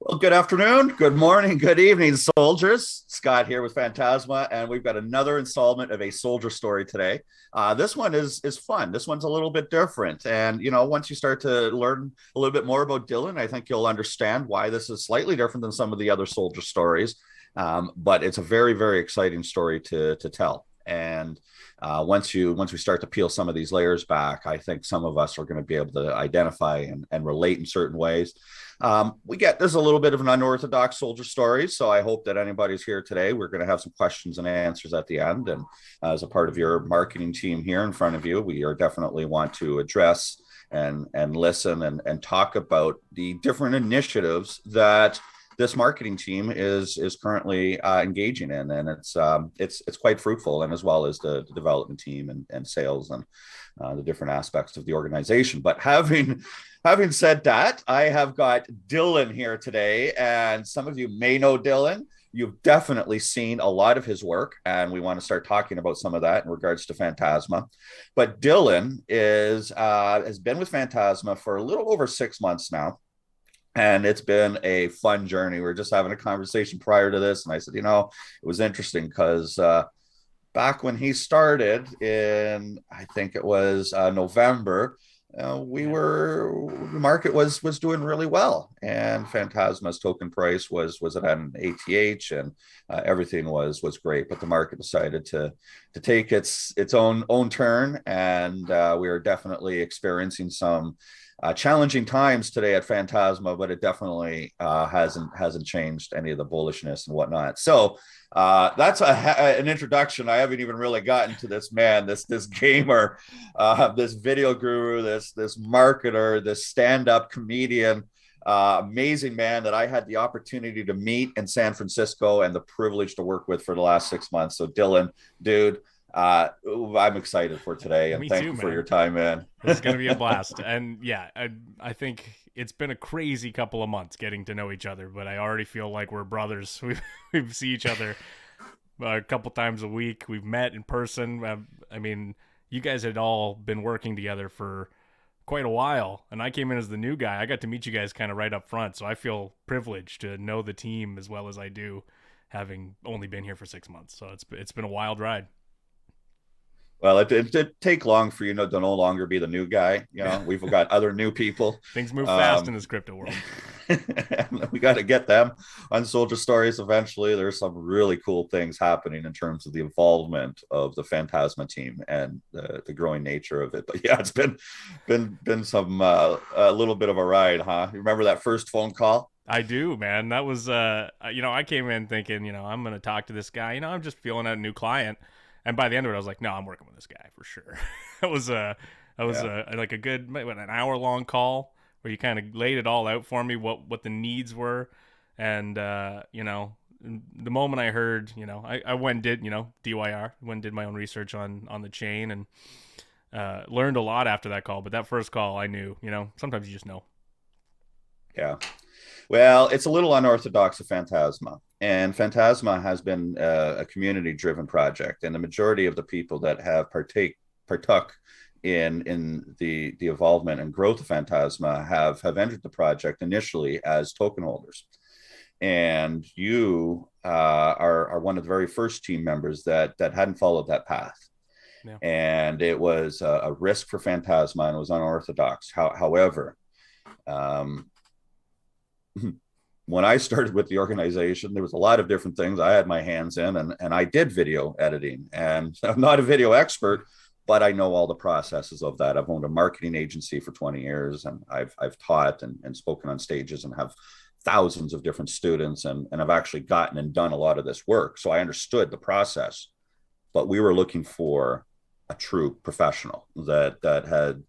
Well, good afternoon, good morning, good evening, soldiers. Scott here with Phantasma, and we've got another installment of a soldier story today. This one is fun. This one's a little bit different, and once you start to learn a little bit more about Dylan, I think you'll understand why this is slightly different than some of the other soldier stories. But it's a very, very exciting story to tell. And once we start to peel some of these layers back, I think some of us are going to be able to identify and relate in certain ways. We get there's a little bit of an unorthodox soldier story, so I hope that anybody's here today. We're going to have some questions and answers at the end, and as a part of your marketing team here in front of you, we are definitely want to address and listen and talk about the different initiatives that this marketing team is currently engaging in, and it's quite fruitful, and as well as the development team and sales and the different aspects of the organization. But having said that, I have got Dylan here today, and some of you may know Dylan. You've definitely seen a lot of his work, and we want to start talking about some of that in regards to Phantasma. But Dylan is has been with Phantasma for a little over 6 months now, and it's been a fun journey. We were just having a conversation prior to this, and I said, it was interesting because back when he started in, I think it was November, the market was doing really well, and Phantasma's token price was at an ATH, and everything was great. But the market decided to take its own turn, and we are definitely experiencing some challenging times today at Phantasma, but it definitely hasn't changed any of the bullishness and whatnot. So that's an introduction. I haven't even really gotten to this man, this gamer, this video guru, this marketer, this stand-up comedian, amazing man that I had the opportunity to meet in San Francisco and the privilege to work with for the last 6 months. So Dylan, dude, I'm excited for today, and Me thank too, you for your man. time, man. This is going to be a blast. And yeah, I think it's been a crazy couple of months getting to know each other, but I already feel like we're brothers. We see each other a couple times a week. We've met in person. I mean, you guys had all been working together for quite a while, and I came in as the new guy. I got to meet you guys kind of right up front, so I feel privileged to know the team as well as I do, having only been here for 6 months. So it's been a wild ride. Well, it did take long for to no longer be the new guy. We've got other new people. Things move fast in Um, this crypto world. we got to get them on Soldier Stories eventually. There's some really cool things happening in terms of the involvement of the Phantasma team and the growing nature of it. But yeah, it's been some a little bit of a ride, huh? You remember that first phone call? I do, man. That was, I came in thinking, I'm going to talk to this guy. I'm just feeling out a new client. And by the end of it, I was like, no, I'm working with this guy for sure. It was Yeah. like a good, an hour long call where you kind of laid it all out for me, what the needs were. And, the moment I heard, I went and did, DYR, went and did my own research on the chain, and learned a lot after that call. But that first call, I knew, sometimes you just know. Yeah. Well, it's a little unorthodox of Phantasma. And Phantasma has been a community-driven project, and the majority of the people that have partook in the involvement and growth of Phantasma have entered the project initially as token holders. And you are one of the very first team members that hadn't followed that path. Yeah. And it was a risk for Phantasma, and it was unorthodox. However, um, when I started with the organization, there was a lot of different things I had my hands in, and I did video editing. And I'm not a video expert, but I know all the processes of that. I've owned a marketing agency for 20 years, and I've taught and spoken on stages and have thousands of different students, and I've actually gotten and done a lot of this work. So I understood the process, but we were looking for a true professional that had,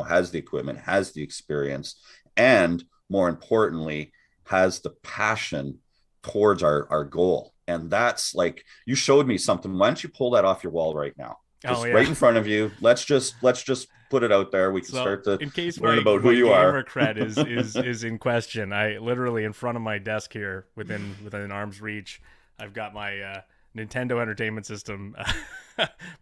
has the equipment, has the experience, and more importantly, has the passion towards our goal. And that's like, you showed me something. Why don't you pull that off your wall right now? Oh Just right yeah. in front of you. Let's just put it out there. We can So start to in case learn my about who my you are. gamer cred is in question, I literally in front of my desk here within arm's reach, I've got my Nintendo Entertainment System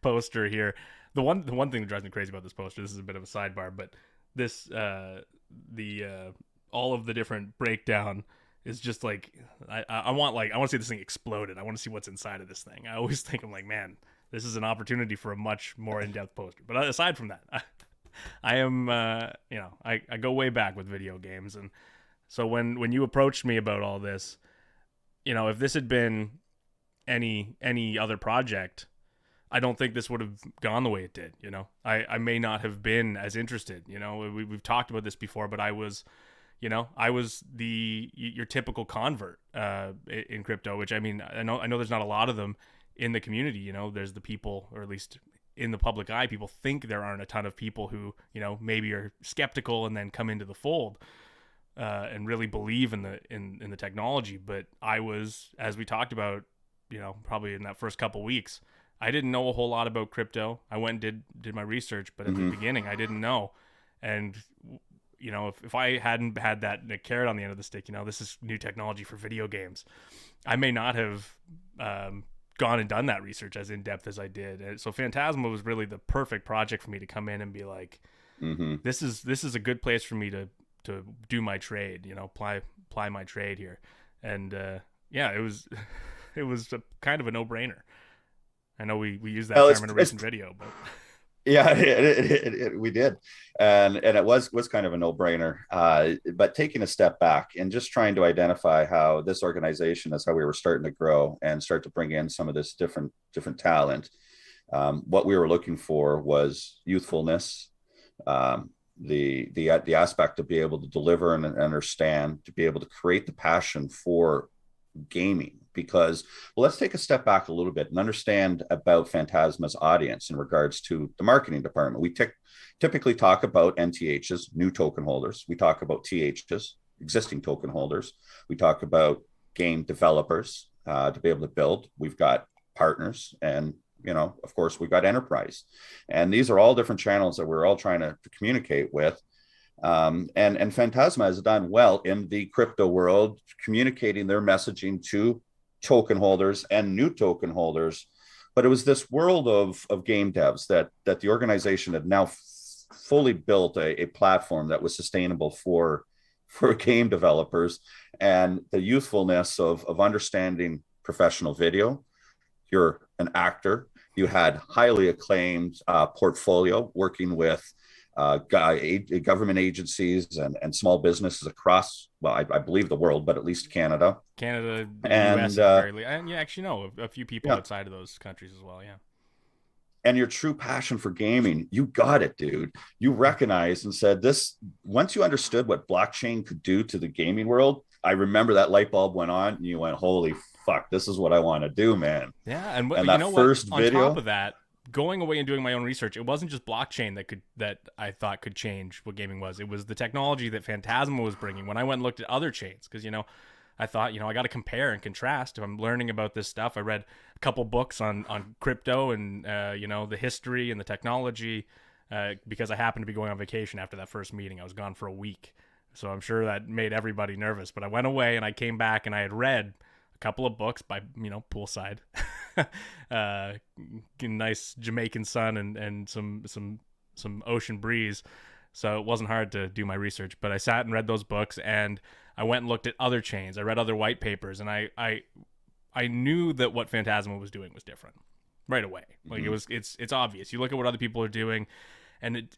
poster here. The one thing that drives me crazy about this poster, this is a bit of a sidebar, but this the all of the different breakdown is just like I want to see this thing exploded. I want to see what's inside of this thing. I always think I'm like, man, this is an opportunity for a much more in-depth poster. But aside from that, I am I go way back with video games, and so when you approached me about all this, if this had been any other project, I don't think this would have gone the way it did. I may not have been as interested. We've talked about this before, but I was your typical convert in crypto, which I mean, I know there's not a lot of them in the community. There's the people, or at least in the public eye, people think there aren't a ton of people who, maybe are skeptical and then come into the fold and really believe in the technology. But I was, as we talked about, probably in that first couple weeks, I didn't know a whole lot about crypto. I went and did my research, but at the beginning I didn't know. And if I hadn't had that carrot on the end of the stick, this is new technology for video games, I may not have gone and done that research as in depth as I did. And so Phantasma was really the perfect project for me to come in and be like, this is a good place for me to do my trade, apply my trade here. And it was it was kind of a no-brainer. I know we used that term in a recent video, but yeah, we did, and it was kind of a no-brainer. But taking a step back and just trying to identify how this organization is, how we were starting to grow and start to bring in some of this different talent. What we were looking for was youthfulness, the aspect to be able to deliver and understand, to be able to create the passion for gaming. Because, well, let's take a step back a little bit and understand about Phantasma's audience in regards to the marketing department. We typically talk about NTHs, new token holders. We talk about THs, existing token holders. We talk about game developers to be able to build. We've got partners, and of course, we've got enterprise. And these are all different channels that we're all trying to communicate with. And Phantasma has done well in the crypto world, communicating their messaging to token holders and new token holders. But it was this world of game devs that the organization had now fully built a platform that was sustainable for game developers, and the youthfulness of understanding professional video. You're an actor. You had highly acclaimed portfolio working with government agencies and small businesses across, well, I believe the world, but at least Canada, the and US, and you actually know a few people outside of those countries as well. Yeah. And your true passion for gaming, you got it, dude. You recognized and said this. Once you understood what blockchain could do to the gaming world, I remember that light bulb went on and you went, holy fuck, this is what I want to do, man. Yeah. And that first video, on top of that, going away and doing my own research, it wasn't just blockchain that I thought could change what gaming was. It was the technology that Phantasma was bringing. When I went and looked at other chains, because I thought I got to compare and contrast. If I'm learning about this stuff, I read a couple books on crypto and the history and the technology, because I happened to be going on vacation after that first meeting. I was gone for a week, so I'm sure that made everybody nervous. But I went away and I came back and I had read a couple of books by poolside. Nice Jamaican sun and some ocean breeze, so it wasn't hard to do my research. But I sat and read those books, and I went and looked at other chains. I read other white papers, and I knew that what Phantasma was doing was different right away. Like it's obvious. You look at what other people are doing, and it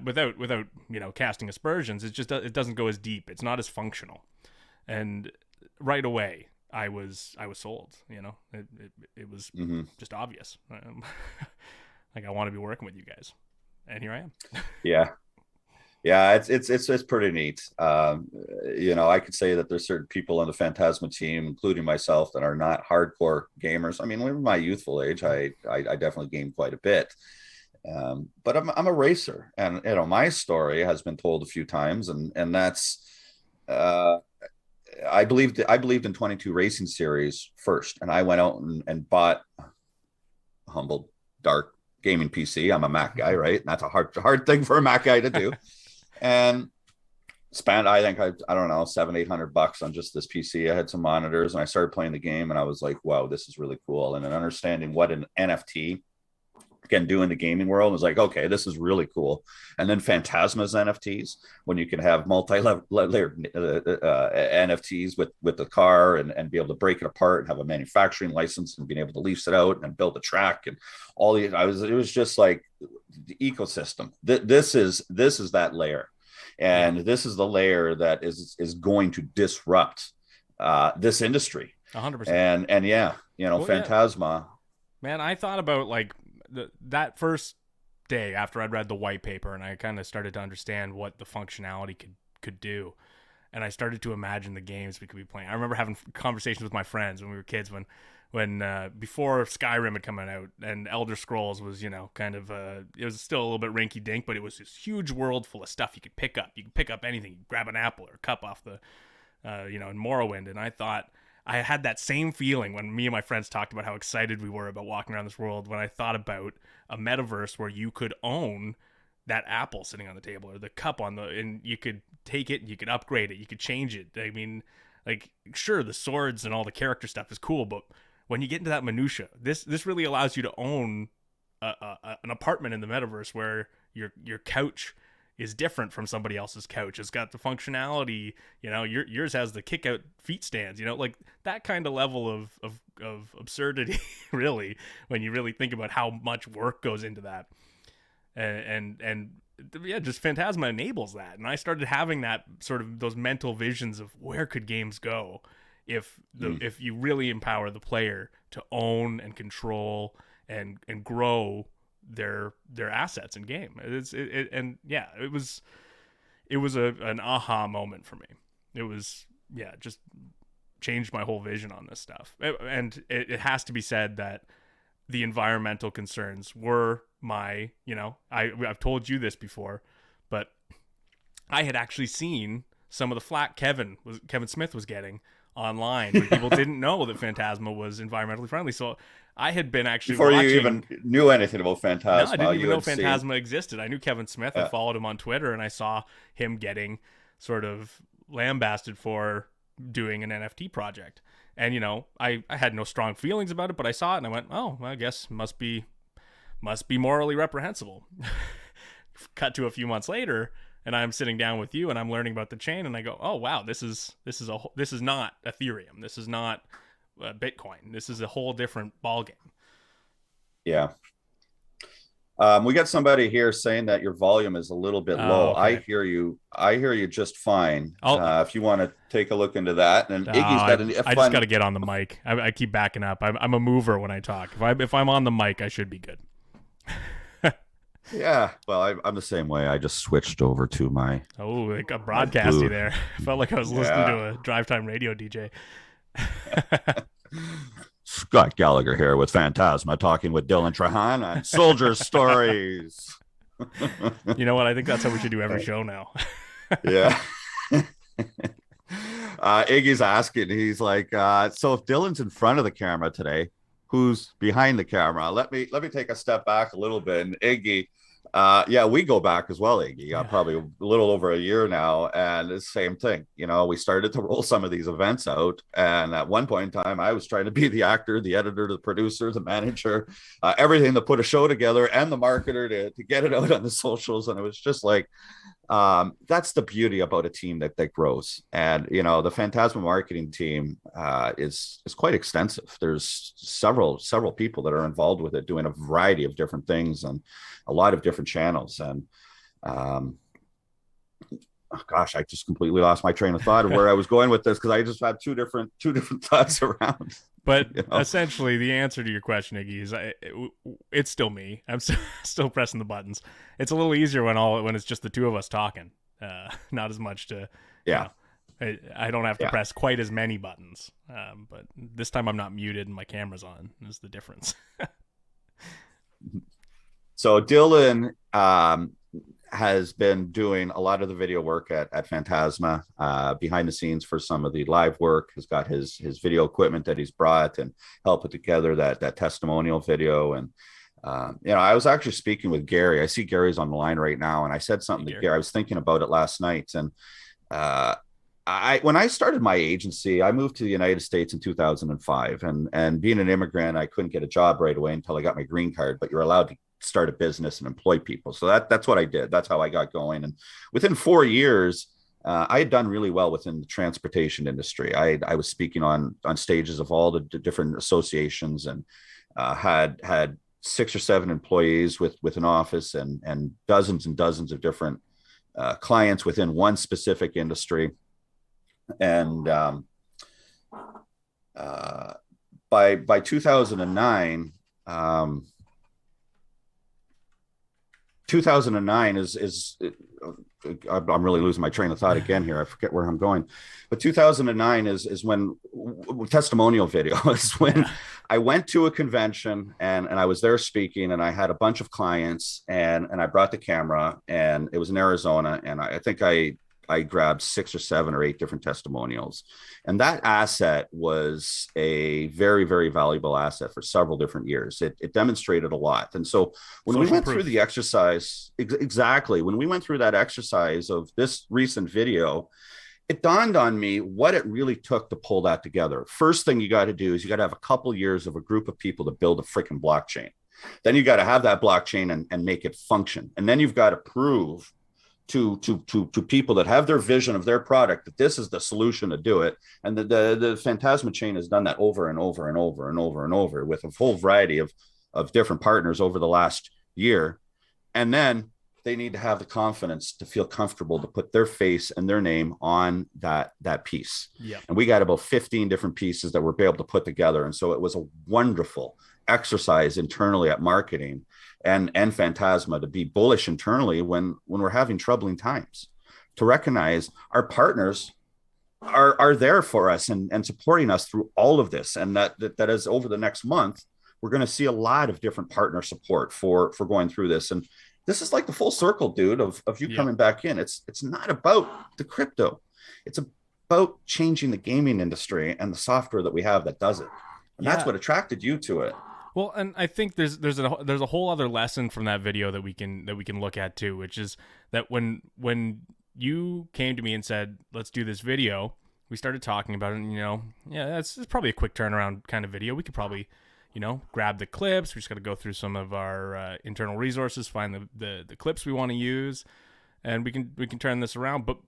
without casting aspersions, it doesn't go as deep. It's not as functional, and right away I was sold. It was just obvious. Like, I want to be working with you guys, and here I am. Yeah, it's pretty neat. I could say that there's certain people on the Phantasma team, including myself, that are not hardcore gamers. I mean, in my youthful age, I definitely game quite a bit. But I'm a racer, and my story has been told a few times, and that's I believed in 22 Racing Series first, and I went out and bought a humble dark gaming PC. I'm a Mac guy, right? And that's a hard thing for a Mac guy to do. And spent, I think, I don't know, $700-800 on just this PC. I had some monitors, and I started playing the game, and I was like, wow, this is really cool. And then understanding what an NFT again doing the gaming world. It was like, okay, this is really cool. And then Phantasma's NFTs, when you can have multi-layered NFTs with the car, and be able to break it apart and have a manufacturing license and being able to lease it out and build a track and all these. It was just like the ecosystem. This is that layer, and this is the layer that is going to disrupt this industry. 100%. And yeah, well, Phantasma. Yeah. Man, I thought about like that first day after I'd read the white paper, and I kind of started to understand what the functionality could do, and I started to imagine the games we could be playing. I remember having conversations with my friends when we were kids, when before Skyrim had come out and Elder Scrolls was, kind of it was still a little bit rinky dink, but it was this huge world full of stuff you could pick up. You could pick up anything. You could grab an apple or a cup off the in Morrowind, and I thought I had that same feeling when me and my friends talked about how excited we were about walking around this world, when I thought about a metaverse where you could own that apple sitting on the table or the cup and you could take it and you could upgrade it, you could change it. I mean, like, sure, the swords and all the character stuff is cool, but when you get into that minutia, this really allows you to own an apartment in the metaverse where your couch is different from somebody else's couch. It's got the functionality, yours has the kick out feet stands, like that kind of level of absurdity, really, when you really think about how much work goes into that. And yeah, just Phantasma enables that. And I started having that sort of those mental visions of where could games go if you really empower the player to own and control and grow their assets in game. It was an aha moment for me. It was, just changed my whole vision on this stuff. And it has to be said that the environmental concerns were my, I've told you this before, but I had actually seen some of the flack Kevin Smith was getting online when people didn't know that Phantasma was environmentally friendly. So I had been actually before watching, you even knew anything about Phantasma. No, I didn't even know Phantasma existed. I knew Kevin Smith. I followed him on Twitter, and I saw him getting sort of lambasted for doing an NFT project. And I had no strong feelings about it, but I saw it and I went, oh, I guess must be morally reprehensible. Cut to a few months later, and I'm sitting down with you and I'm learning about the chain, and I go, oh wow, this is not Ethereum. This is not Bitcoin. This is a whole different ballgame. Yeah. We got somebody here saying that your volume is a little bit low. Okay. I hear you just fine. If you want to take a look into that. And Iggy's got I just got to get on the mic. I keep backing up. I'm a mover when I talk. If I'm on the mic, I should be good. Yeah, well, I'm the same way. I just switched over to my... Oh, it got broadcasty there. I felt like I was listening to a drive time radio DJ. Scott Gallagher here with Phantasma, talking with Dylan Trahan on SOULdier Stories. You know what? I think that's how we should do every show now. Yeah. Iggy's asking, he's like, so if Dylan's in front of the camera today, who's behind the camera? Let me take a step back a little bit. And Iggy, we go back as well, Iggy. Probably a little over a year now, and it's the same thing. We started to roll some of these events out, and at one point in time, I was trying to be the actor, the editor, the producer, the manager, everything to put a show together, and the marketer to get it out on the socials. And it was just like, that's the beauty about a team that grows. And the Phantasma marketing team is quite extensive. There's several people that are involved with it, doing a variety of different things and a lot of different channels. And gosh, I just completely lost my train of thought of where I was going with this, because I just had two different thoughts around. But essentially, the answer to your question, Iggy, is it's still me. I'm still pressing the buttons. It's a little easier when it's just the two of us talking. Not as much to I don't have to press quite as many buttons. But this time I'm not muted and my camera's on. Is the difference. So Dylan has been doing a lot of the video work at Phantasma, behind the scenes for some of the live work. Has got his video equipment that he's brought and helped put together that testimonial video. And I was actually speaking with Gary. I see Gary's on the line right now, and I said something to Gary. I was thinking about it last night, and when I started my agency, I moved to the United States in 2005, and being an immigrant, I couldn't get a job right away until I got my green card. But you're allowed to start a business and employ people. So that's what I did. That's how I got going. And within 4 years, I had done really well within the transportation industry. I was speaking on stages of all the different associations, and had 6 or 7 employees with an office, and dozens of different clients within one specific industry. And by 2009, 2009 is I'm really losing my train of thought again here. I forget where I'm going, but 2009 is when testimonial video is when I went to a convention, and I was there speaking, and I had a bunch of clients, and I brought the camera, and it was in Arizona, and I think I grabbed 6 or 7 or 8 different testimonials. And that asset was a very, very valuable asset for several different years. It demonstrated a lot. And so when we went through the exercise, exactly, when we went through that exercise of this recent video, it dawned on me what it really took to pull that together. First thing you got to do is you got to have a couple years of a group of people to build a freaking blockchain. Then you got to have that blockchain and make it function. And then you've got to prove to people that have their vision of their product that this is the solution to do it. And the Phantasma chain has done that over and over and over and over and over with a whole variety of different partners over the last year. And then they need to have the confidence to feel comfortable to put their face and their name on that piece. Yeah. And we got about 15 different pieces that we're able to put together. And so it was a wonderful exercise internally at marketing and Phantasma to be bullish internally when we're having troubling times, to recognize our partners are there for us and supporting us through all of this. And that is over the next month, we're going to see a lot of different partner support for going through this. And this is like the full circle, dude, of you coming back in. It's not about the crypto. It's about changing the gaming industry and the software that we have that does it. And that's what attracted you to it. Well, and I think there's a whole other lesson from that video that we can look at too, which is that when you came to me and said, let's do this video, we started talking about it, and it's probably a quick turnaround kind of video. We could probably grab the clips. We just got to go through some of our internal resources, find the clips we want to use, and we can turn this around. But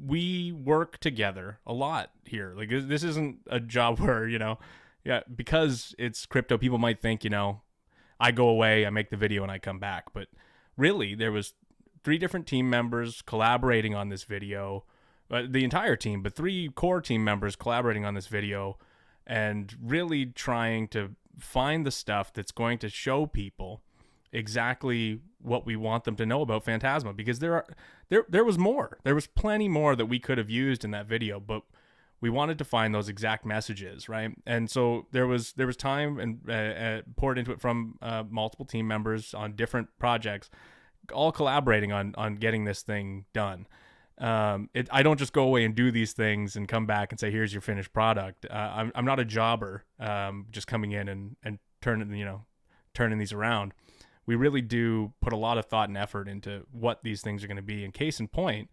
we work together a lot here. Like, this isn't a job where because it's crypto, people might think, I go away, I make the video, and I come back. But really, there was 3 different team members collaborating on this video, the entire team, but 3 core team members collaborating on this video, and really trying to find the stuff that's going to show people exactly what we want them to know about Phantasma. Because there was more. There was plenty more that we could have used in that video, but we wanted to find those exact messages, right? And so there was time and poured into it from multiple team members on different projects, all collaborating on getting this thing done. I don't just go away and do these things and come back and say, here's your finished product. I'm not a jobber, just coming in and turning these around. We really do put a lot of thought and effort into what these things are going to be. And case in point,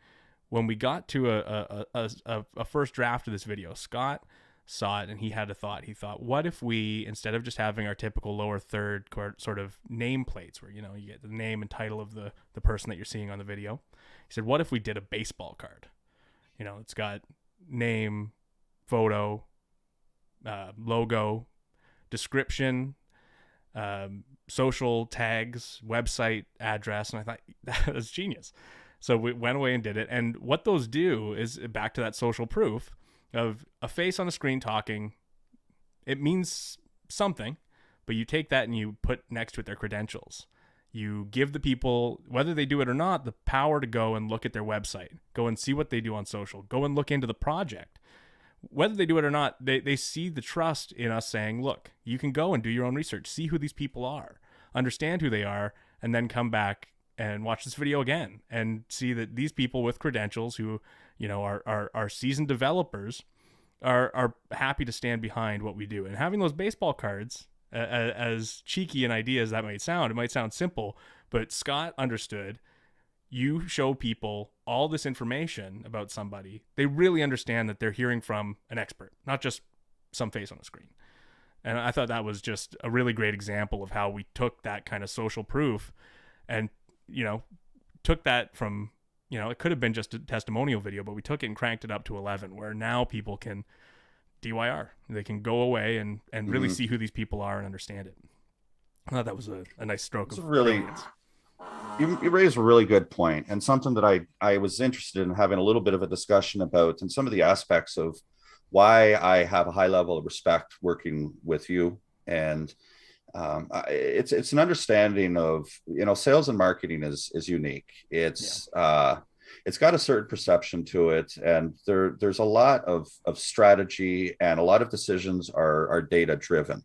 when we got to a first draft of this video, Scott saw it and he had a thought. He thought, what if we, instead of just having our typical lower third sort of nameplates where, you get the name and title of the person that you're seeing on the video, he said, what if we did a baseball card? It's got name, photo, logo, description, social tags, website address. And I thought, that was genius. So we went away and did it. And what those do is, back to that social proof of a face on a screen talking, it means something, but you take that and you put next to it their credentials. You give the people, whether they do it or not, the power to go and look at their website, go and see what they do on social, go and look into the project. Whether they do it or not, they see the trust in us saying, look, you can go and do your own research, see who these people are, understand who they are, and then come back and watch this video again and see that these people with credentials who, are seasoned developers are happy to stand behind what we do. And having those baseball cards, as cheeky an idea as that might sound, it might sound simple, but Scott understood. You show people all this information about somebody, they really understand that they're hearing from an expert, not just some face on a screen. And I thought that was just a really great example of how we took that kind of social proof and, you know, took that from, it could have been just a testimonial video, but we took it and cranked it up to 11, where now people can DYR. They can go away and really see who these people are and understand it. I thought that was a nice stroke of brilliance. You raise a really good point, and something that I was interested in having a little bit of a discussion about, and some of the aspects of why I have a high level of respect working with you. And it's an understanding of, sales and marketing is unique. It's got a certain perception to it, and there's a lot of strategy, and a lot of decisions are data driven.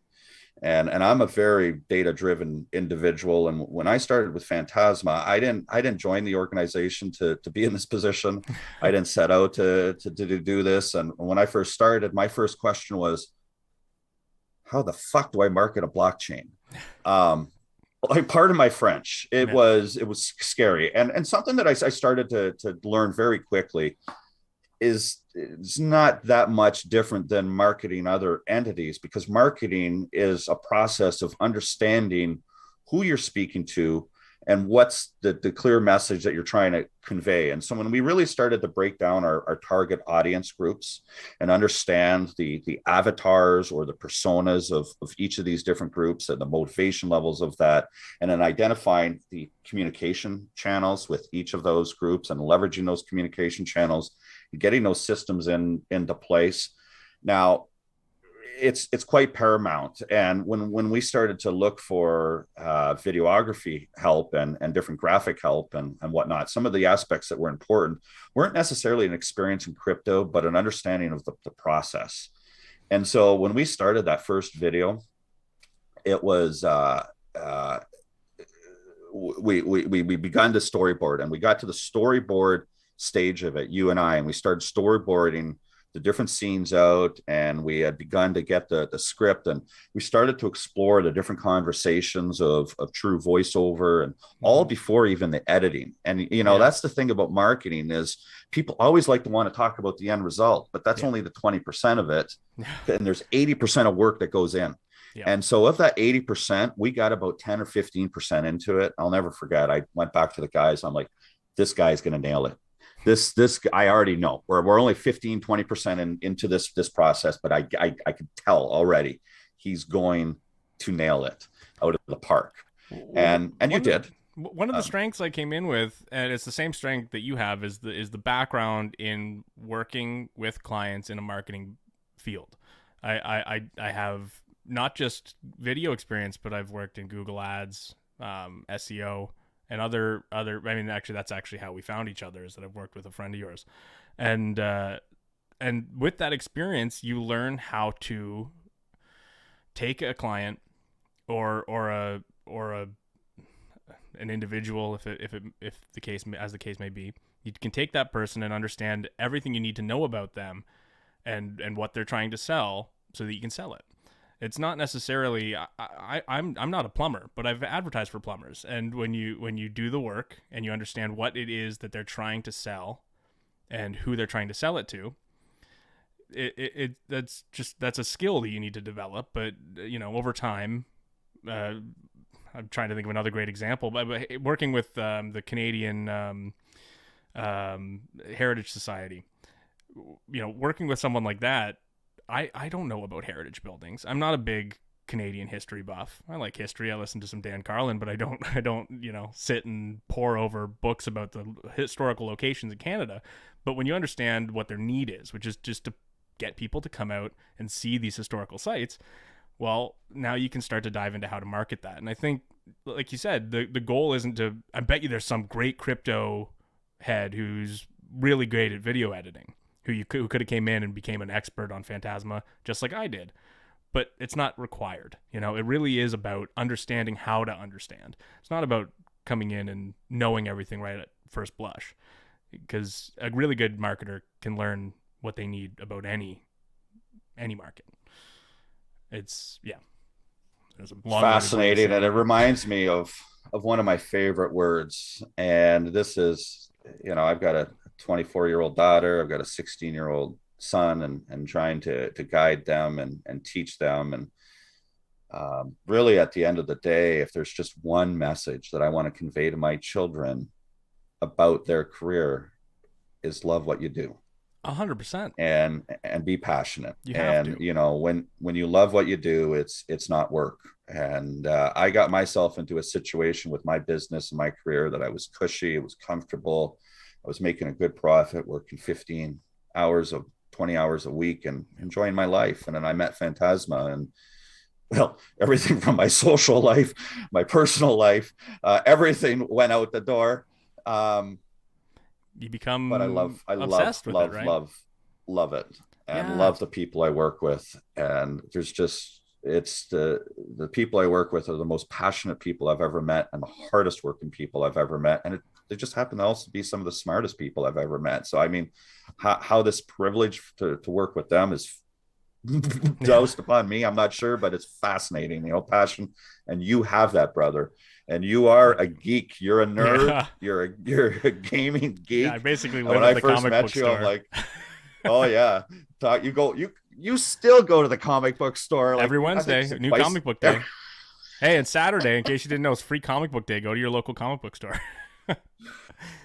And I'm a very data driven individual. And when I started with Phantasma, I didn't join the organization to be in this position. I didn't set out to do this. And when I first started, my first question was, how the fuck do I market a blockchain? Like, pardon my French. It was scary. And something that I started to learn very quickly is it's not that much different than marketing other entities, because marketing is a process of understanding who you're speaking to and what's the clear message that you're trying to convey. And so when we really started to break down our target audience groups and understand the avatars or the personas of each of these different groups and the motivation levels of that, and then identifying the communication channels with each of those groups and leveraging those communication channels, getting those systems into place. Now, it's quite paramount. And when we started to look for videography help and different graphic help and whatnot, some of the aspects that were important weren't necessarily an experience in crypto, but an understanding of the process. And so when we started that first video, it was we begun to storyboard, and we got to the storyboard stage of it, you and we started storyboarding the different scenes out, and we had begun to get the script, and we started to explore the different conversations of true voiceover, and all before even the editing. And that's the thing about marketing, is people always like to want to talk about the end result, but that's only the 20% of it. And there's 80% of work that goes in. And so of that 80%, we got about 10 or 15% into it. I'll never forget, I went back to the guys, I'm like, this guy's going to nail it. This I already know. We're only 15-20% into this process, but I can tell already he's going to nail it out of the park. And you did. One of the strengths I came in with, and it's the same strength that you have, is the background in working with clients in a marketing field. I have not just video experience, but I've worked in Google Ads, SEO, and other. I mean, actually, that's actually how we found each other, is that I've worked with a friend of yours, and with that experience, you learn how to take a client or an individual, if the case may be. You can take that person and understand everything you need to know about them and what they're trying to sell, so that you can sell it. It's not necessarily, I'm not a plumber, but I've advertised for plumbers. And when you do the work and you understand what it is that they're trying to sell and who they're trying to sell it to, that's a skill that you need to develop. But over time, I'm trying to think of another great example. But working with the Canadian Heritage Society, working with someone like that, I don't know about heritage buildings. I'm not a big Canadian history buff. I like history. I listen to some Dan Carlin, but I don't sit and pore over books about the historical locations in Canada. But when you understand what their need is, which is just to get people to come out and see these historical sites, well, now you can start to dive into how to market that. And I think, like you said, the goal isn't to, I bet you there's some great crypto head who's really great at video editing, who could have came in and became an expert on Phantasma just like I did. But it's not required. It really is about understanding how to understand. It's not about coming in and knowing everything right at first blush, because a really good marketer can learn what they need about any market. It's fascinating, and it reminds me of one of my favorite words. And this is, I've got a 24-year-old daughter, I've got a 16-year-old son, and trying to guide them and teach them. And Really, at the end of the day, if there's just one message that I want to convey to my children about their career, is love what you do 100%. and be passionate. You have And to. when you love what you do, it's not work. And I got myself into a situation with my business and my career that I was cushy, it was comfortable, I was making a good profit, working 15 hours of 20 hours a week and enjoying my life. And then I met Phantasma, and well, everything from my social life, my personal life, everything went out the door. Um, You but become I love, obsessed with it, right? love it, and Yeah. love the people I work with. And there's just, it's the people I work with are the most passionate people I've ever met, and the hardest working people I've ever met. And they just happen to also be some of the smartest people I've ever met. So I mean, how this privilege to work with them is Yeah. doused upon me, I'm not sure, but it's fascinating, passion. And you have that, brother. And you are Thank a you. geek. You're a nerd. Yeah. You're a gaming Yeah, I geek. basically And live when at I the first comic book met you, I'm store. like, oh yeah, you still go to the comic book store, like Every I think Wednesday, it's like new twice. comic book day. Hey, and Saturday, in case you didn't know, it's free comic book day. Go to your local comic book store.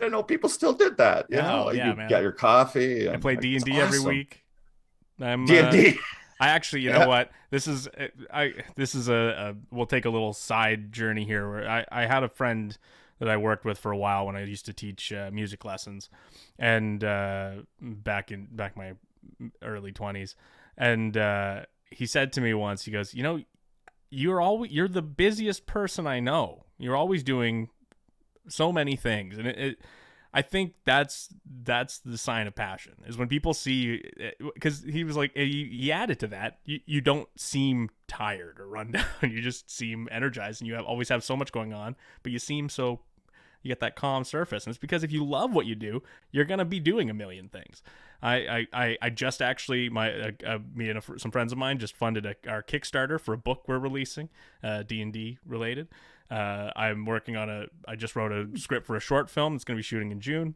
I know people still did that. Yeah, oh Like yeah, you get man. your coffee, I and play like D it's and D every awesome. week. I'm D and D. I actually, you know Yeah. what? This is a we'll take a little side journey here. Where I had a friend that I worked with for a while when I used to teach music lessons, and back my early 20s, and he said to me once, he goes, you're the busiest person I know. You're always doing so many things, and I think that's the sign of passion, is when people see you, because he was like, he added to that, you don't seem tired or run down. You just seem energized, and always have so much going on, but you seem so, you get that calm surface. And it's because if you love what you do, you're gonna be doing a million things. I just actually, me and some friends of mine just funded our Kickstarter for a book we're releasing, D&D related. I'm working on I just wrote a script for a short film that's going to be shooting in June.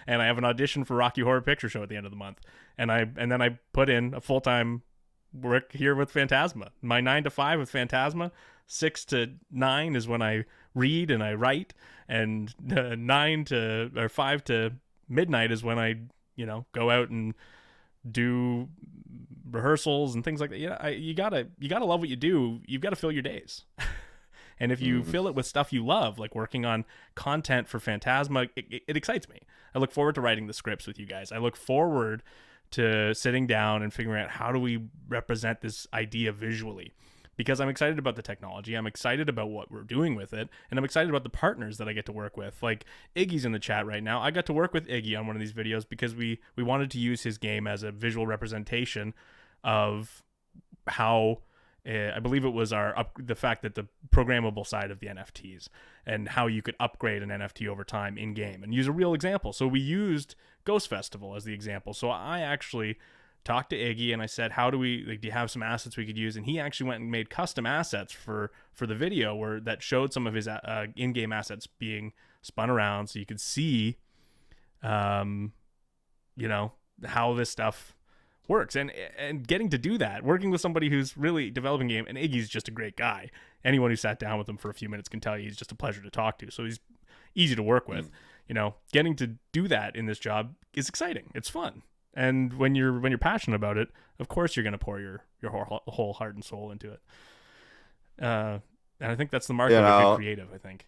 And I have an audition for Rocky Horror Picture Show at the end of the month. And then I put in a full-time work here with Phantasma. My 9 to 5 with Phantasma, 6 to 9 is when I read and I write, and 5 to midnight is when I, go out and do rehearsals and things like that. You gotta love what you do. You've got to fill your days. And if you Mm. fill it with stuff you love, like working on content for Phantasma, it excites me. I look forward to writing the scripts with you guys. I look forward to sitting down and figuring out how do we represent this idea visually. Because I'm excited about the technology, I'm excited about what we're doing with it, and I'm excited about the partners that I get to work with. Like Iggy's in the chat right now. I got to work with Iggy on one of these videos because we wanted to use his game as a visual representation of how I believe it was the fact that the programmable side of the NFTs and how you could upgrade an NFT over time in game and use a real example. So we used Ghost Festival as the example. So I actually talked to Iggy and I said, "How do do you have some assets we could use?" And he actually went and made custom assets for the video that showed some of his in-game assets being spun around, so you could see, how this stuff works, and getting to do that, working with somebody who's really developing game. And Iggy's just a great guy. Anyone who sat down with him for a few minutes can tell you he's just a pleasure to talk to. So he's easy to work with. Getting to do that in this job is exciting. It's fun. And when you're passionate about it, of course you're going to pour your whole heart and soul into it. And I think that's the mark You of a good know, creative, I think.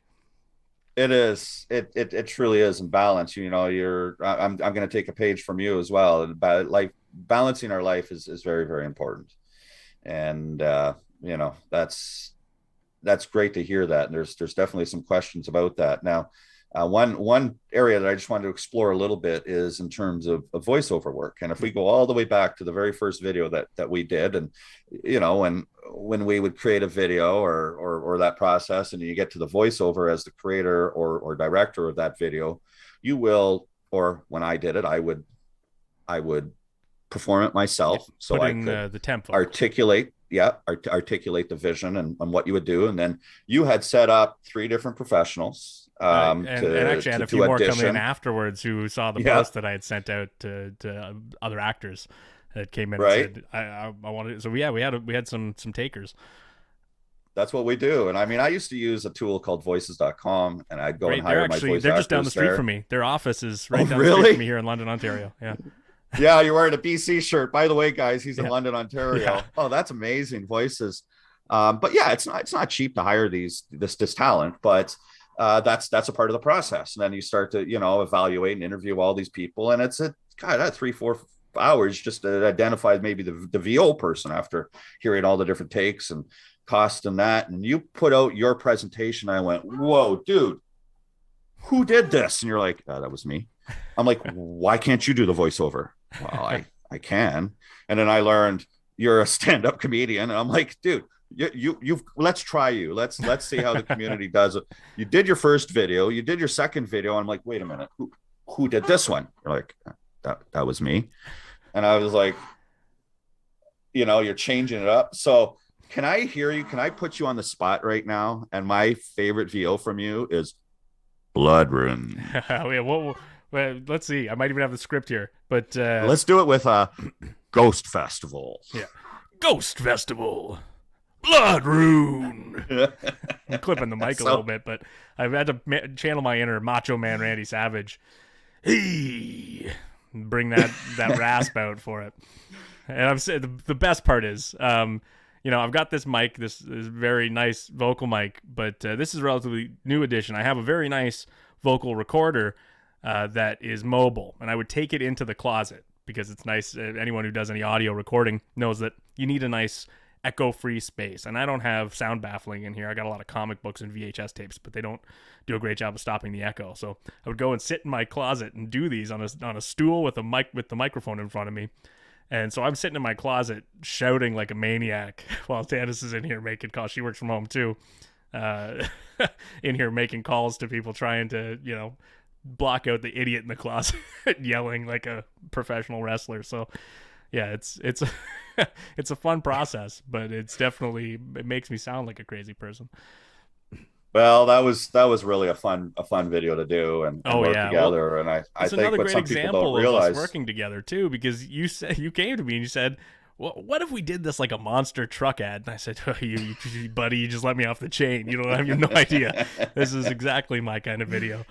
it is. It truly is in balance. I'm going to take a page from you as well. About life, balancing our life is very, very important. And that's great to hear that. And there's definitely some questions about that. Now, one area that I just wanted to explore a little bit is in terms of voiceover work. And if we go all the way back to the very first video that we did, and when we would create a video or that process, and you get to the voiceover as the creator or director of that video, you will, or when I did it, I would perform it myself, so Put I in could the tempo. articulate articulate the vision and what you would do. And then you had set up 3 different professionals And actually, I had a few more come in audition. afterwards who saw the Yeah, post that I had sent out to other actors that came in and right. said, I wanted. So yeah, we had some takers. That's what we do. And I mean, I used to use a tool called voices.com, and I'd go and Great. They're hire my actually voice they're just down the actors street there. from me. Their office is Oh, right down the street from me really? here in London, Ontario. Yeah. Yeah, you're wearing a BC shirt. By the way, guys, he's in Yeah. London, Yeah. Ontario. Oh, that's amazing. Voices. But yeah, it's not cheap to hire this talent, but that's a part of the process. And then you start to, evaluate and interview all these people. And it's that 3-4 hours just to identify maybe the VO person after hearing all the different takes and cost and that. And you put out your presentation. I went, whoa, dude, who did this? And you're like, that was me. I'm like, why can't you do the voiceover? Well, I can. And then I learned you're a stand-up comedian. And I'm like, dude, you've let's try you. Let's see how the community does it. You did your first video, you did your second video. And I'm like, wait a minute, who did this one? You're like, that was me. And I was like, you're changing it up. So can I hear you? Can I put you on the spot right now? And my favorite VO from you is Blood Rune. Yeah, well, let's see. I might even have the script here, but Let's do it with Ghost Festival. Yeah, Ghost Festival, Blood Rune. I'm clipping the mic a little bit, but I've had to channel my inner Macho Man Randy Savage. Hey, bring that rasp out for it. And I'm saying the best part is, I've got this mic, this very nice vocal mic, but this is a relatively new edition. I have a very nice vocal recorder that is mobile, and I would take it into the closet because it's nice. Anyone who does any audio recording knows that you need a nice echo-free space, and I don't have sound baffling in here. I got a lot of comic books and VHS tapes, but they don't do a great job of stopping the echo. So I would go and sit in my closet and do these on a stool with the microphone in front of me. And so I'm sitting in my closet shouting like a maniac while Tannis is in here making calls. She works from home too, in here making calls to people, trying to block out the idiot in the closet yelling like a professional wrestler. So yeah, it's it's a fun process, but it makes me sound like a crazy person. Well, that was really a fun video to do and work together. Well, and I it's think another what great some people example don't realize, of us working together too, because you came to me and you said, well, what if we did this like a monster truck ad? And I said, oh, you buddy, you just let me off the chain. You don't have no idea. This is exactly my kind of video.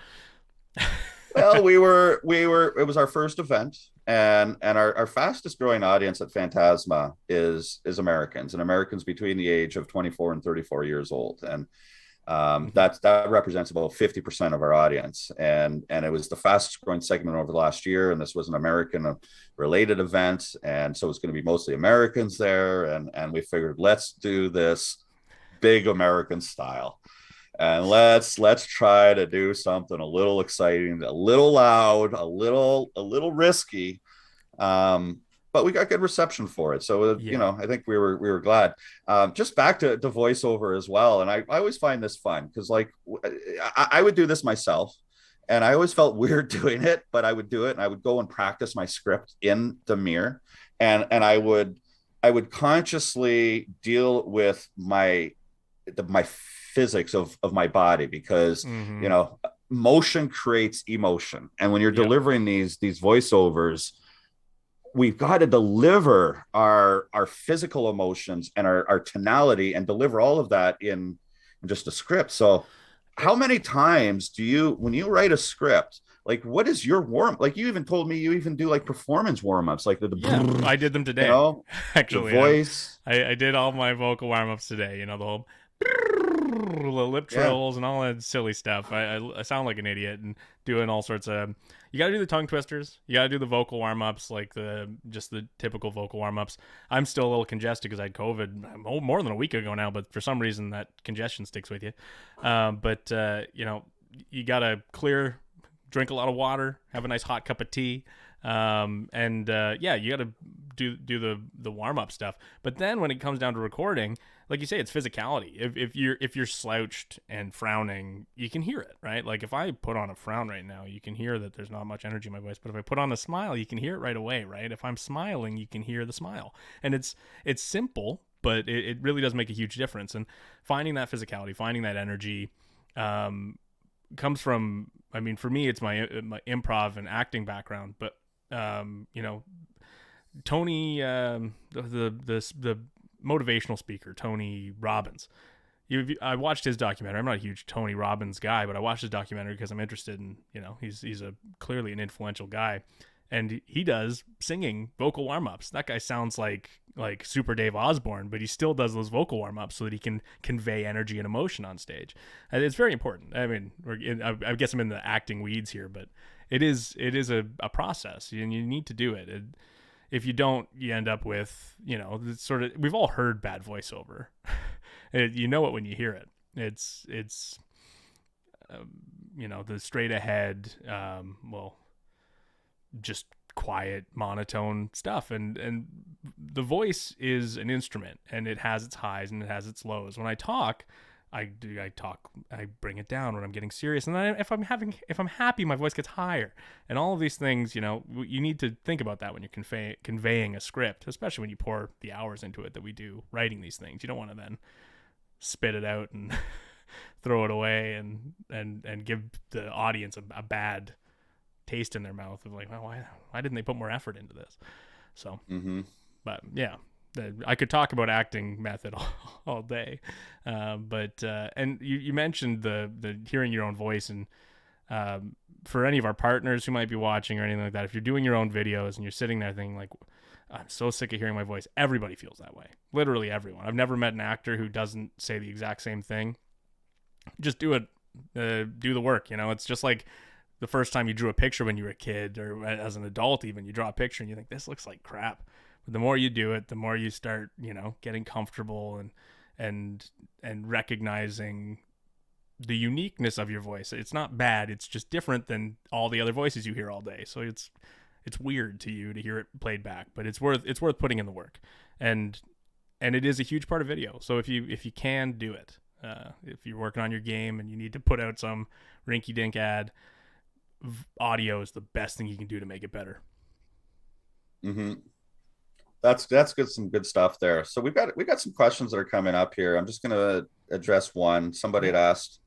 Well, it was our first event, and our fastest growing audience at Phantasma is Americans, and Americans between the age of 24 and 34 years old. And that represents about 50% of our audience, and it was the fastest growing segment over the last year. And this was an American related event, and so it's going to be mostly Americans there. And we figured, let's do this big American style, and let's try to do something a little exciting, a little loud, a little risky. But we got good reception for it. So, I think we were glad. Just back to voiceover as well. And I always find this fun because I would do this myself, and I always felt weird doing it, but I would do it, and I would go and practice my script in the mirror. And I would consciously deal with my physics of my body, because, motion creates emotion. And when you're delivering these voiceovers, we've got to deliver our physical emotions and our tonality, and deliver all of that in just a script. So how many times when you write a script, like, what is your like, you even told me you even do like performance warm-ups, like I did them today. Actually, the voice. I did all my vocal warm-ups today. The whole the lip trills and all that silly stuff. I sound like an idiot and doing all sorts of. You got to do the tongue twisters. You got to do the vocal warm-ups, like the typical vocal warm-ups. I'm still a little congested because I had COVID more than a week ago now, but for some reason that congestion sticks with you. But you got to drink a lot of water, have a nice hot cup of tea. You got to do the warm-up stuff. But then when it comes down to recording, like you say, it's physicality. If you're slouched and frowning, you can hear it, right? Like if I put on a frown right now, you can hear that there's not much energy in my voice. But if I put on a smile, you can hear it right away, right? If I'm smiling, you can hear the smile. And it's simple, but it really does make a huge difference. And finding that physicality, finding that energy, comes from, for me, it's my improv and acting background. But Tony, the motivational speaker, Tony Robbins, I watched his documentary. I'm not a huge Tony Robbins guy, but I watched his documentary because I'm interested in, he's a clearly an influential guy, and he does singing vocal warm-ups. That guy sounds like Super Dave Osborne, but he still does those vocal warm-ups so that he can convey energy and emotion on stage. And it's very important. I mean, I guess I'm in the acting weeds here, but it is a process, and you need to do it. If you don't, you end up with, sort of, we've all heard bad voiceover. You know it when you hear it. It's the straight ahead, just quiet, monotone stuff. And the voice is an instrument, and it has its highs and it has its lows. When I talk, I bring it down when I'm getting serious. And then if I'm happy, my voice gets higher. And all of these things, you need to think about that when you're conveying a script, especially when you pour the hours into it that we do writing these things. You don't want to then spit it out and throw it away and give the audience a bad taste in their mouth of like, well, why didn't they put more effort into this? So, but yeah, I could talk about acting method all day. But and you mentioned the hearing your own voice, and for any of our partners who might be watching or anything like that, if you're doing your own videos and you're sitting there thinking like, I'm so sick of hearing my voice. Everybody feels that way. Literally everyone. I've never met an actor who doesn't say the exact same thing. Just do it. Do the work. It's just like the first time you drew a picture when you were a kid, or as an adult even, you draw a picture and you think, this looks like crap. But the more you do it, the more you start, getting comfortable and recognizing the uniqueness of your voice. It's not bad. It's just different than all the other voices you hear all day. So it's weird to you to hear it played back, but it's worth putting in the work, and it is a huge part of video. So if you can do it, if you're working on your game and you need to put out some rinky-dink ad, audio is the best thing you can do to make it better. That's good. Some good stuff there. So we've got some questions that are coming up here. I'm just going to address one. Somebody had asked,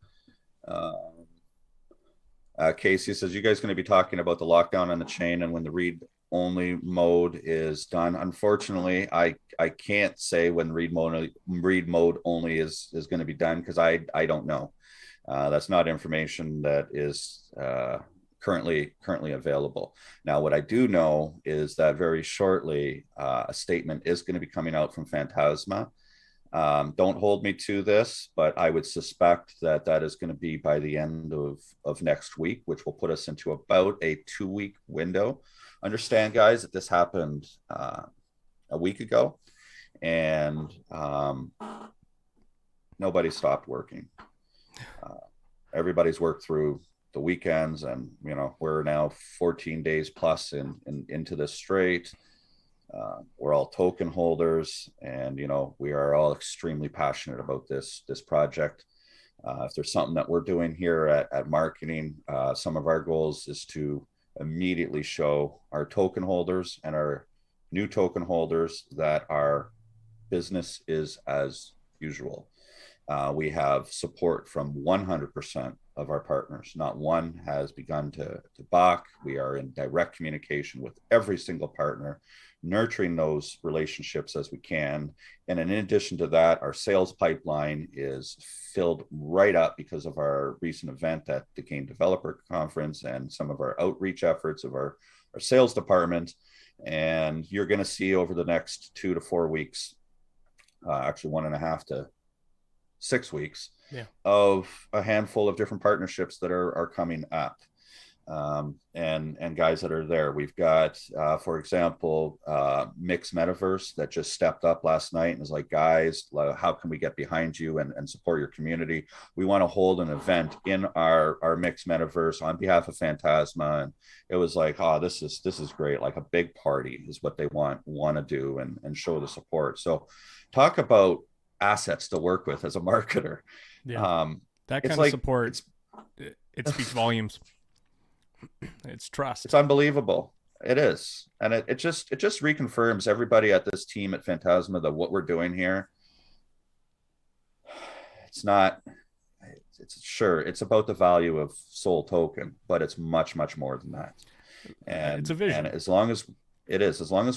Casey says, you guys going to be talking about the lockdown on the chain and when the read only mode is done? Unfortunately, I can't say when read mode only is going to be done, because I don't know. That's not information that is currently available. Now, what I do know is that very shortly a statement is going to be coming out from Phantasma. Don't hold me to this, but I would suspect that is going to be by the end of next week, which will put us into about a 2-week window. Understand, guys, that this happened a week ago, and nobody stopped working. Everybody's worked through the weekends, and we're now 14 days plus into this straight. We're all token holders, and we are all extremely passionate about this project. If there's something that we're doing here at marketing, some of our goals is to immediately show our token holders and our new token holders that our business is as usual. We have support from 100% of our partners. Not one has begun to balk. We are in direct communication with every single partner, nurturing those relationships as we can. And in addition to that, our sales pipeline is filled right up because of our recent event at the Game Developer Conference and some of our outreach efforts of our sales department. And you're going to see over the next 2 to 4 weeks, actually 1.5 to 6 weeks, of a handful of different partnerships that are coming up. And guys that are there. We've got, for example, Mix Metaverse that just stepped up last night and is like, guys, how can we get behind you and support your community? We want to hold an event in our Mix Metaverse on behalf of Phantasma. And it was like, oh, this is great. Like a big party is what they want to do and show the support. So talk about assets to work with as a marketer. That kind of support, it speaks volumes. It's trust. It's unbelievable. It is. And it just reconfirms everybody at this team at Phantasma that what we're doing here, it's about the value of Soul Token, but it's much, much more than that. And it's a vision. And as long as